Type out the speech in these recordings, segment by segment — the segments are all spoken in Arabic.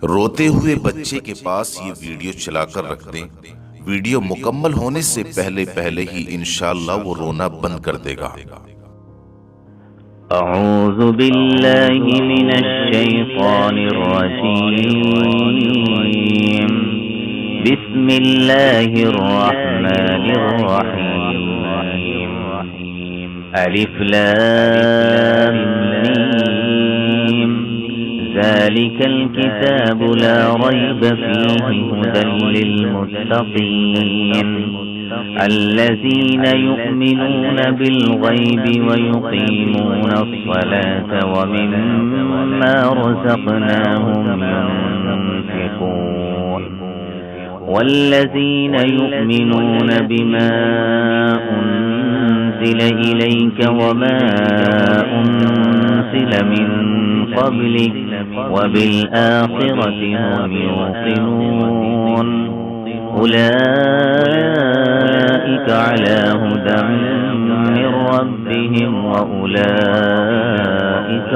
रोते हुए बच्चे के पास ये वीडियो चलाकर रख दें। वीडियो मुकम्मल होने से पहले पहले ही इंशाअल्लाह वो रोना बंद कर देगा। अऊज़ु बिल्लाहि मिनश्शैतानिर रजीम। बिस्मिल्लाहिर रहमानिर रहीम। अलिफ लाम मीम। ज़ालिकल किताबु ला रैब फीहि हुदल लिलमुत्तक़ीन الذين يؤمنون بالغيب ويقيمون الصلاة ومما رزقناهم ينفقون والذين يؤمنون بما أنزل إليك وما أنزل من قبلك وبالآخرة هم يوقنون أولئك على هدى من ربهم وأولئك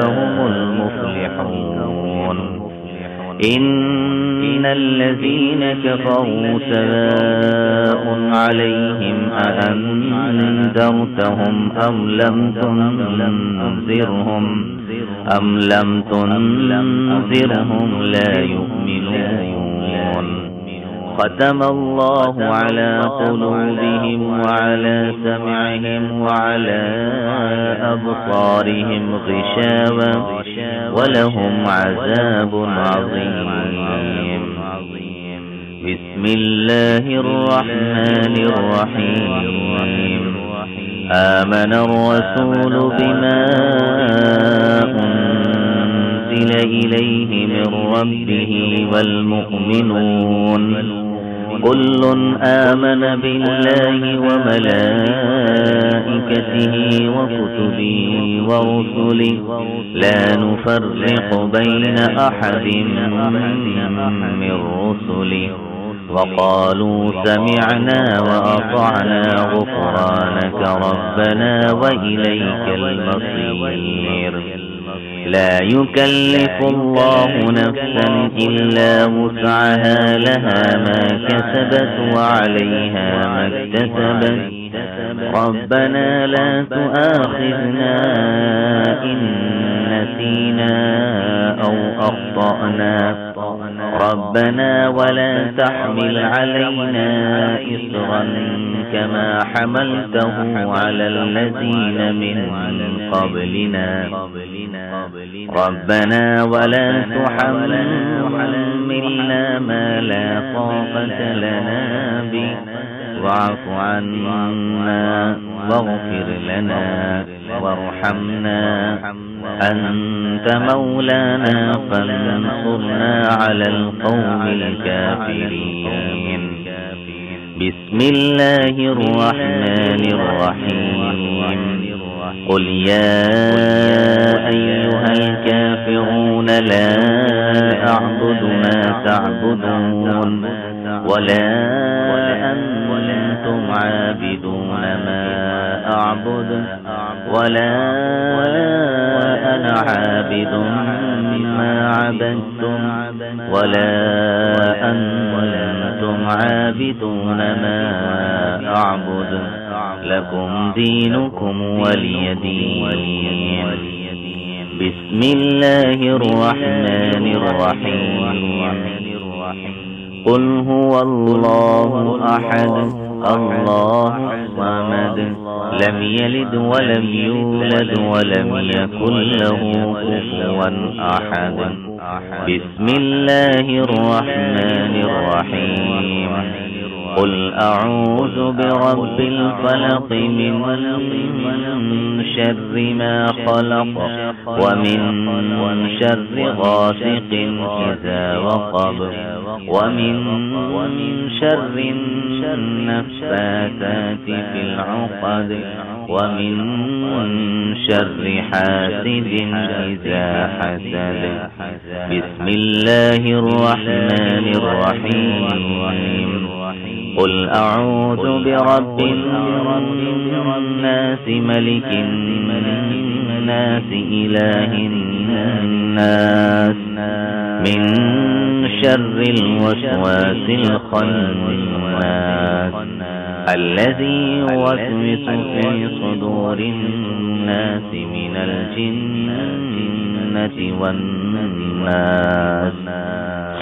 هم المفلحون إن الذين كفروا سواء عليهم أأنذرتهم أم لم تنذرهم لا يؤمنون ختم الله على قلوبهم وعلى سمعهم وعلى أبصارهم غشاوة ولهم عذاب عظيم بسم الله الرحمن الرحيم آمن الرسول بما أنزل إليه من ربه والمؤمنون كل آمن بالله وملائكته وكتبه ورسله لا نفرق بين أحد من رسله وقالوا سمعنا وأطعنا غفرانك ربنا وإليك المصير لا يكلف الله نفسا إلا وسعها لها ما كسبت وعليها ما اكتسبت ربنا لا تؤاخذنا إن نسينا أو أخطأنا ربنا ولا تحمل علينا إصرا كما حملته على الذين من قبلنا ربنا ولا تحملنا ما لا طاقة لنا به واعف عنا واغفر لنا وارحمنا أنت مولانا فانصرنا على القوم الكافرين بسم الله الرحمن الرحيم قل يا أيها الكافرون لا أعبد ما تعبدون ولا أنتم عابدون ما أعبد ولا أنا عابد ما عبدتم ولا أنتم عابدون ما أعبد لكم دينكم ولي دين بسم الله الرحمن الرحيم قل هو الله أحد الله الصمد لم يلد ولم يولد ولم يكن له كفوا أحد بسم الله الرحمن الرحيم قل أعوذ برب الفلق من شر ما خلق ومن شر غاسق إذا وقب ومن شر النفاثات في العقد ومن شر حاسد إذا حسد بسم الله الرحمن الرحيم قل أعوذ برب الناس ملك الناس إله الناس الناس من شر الوسواس الخناس الذي يوسوس في صدور الناس من الجنة والناس.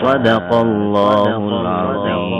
صدق الله العظيم.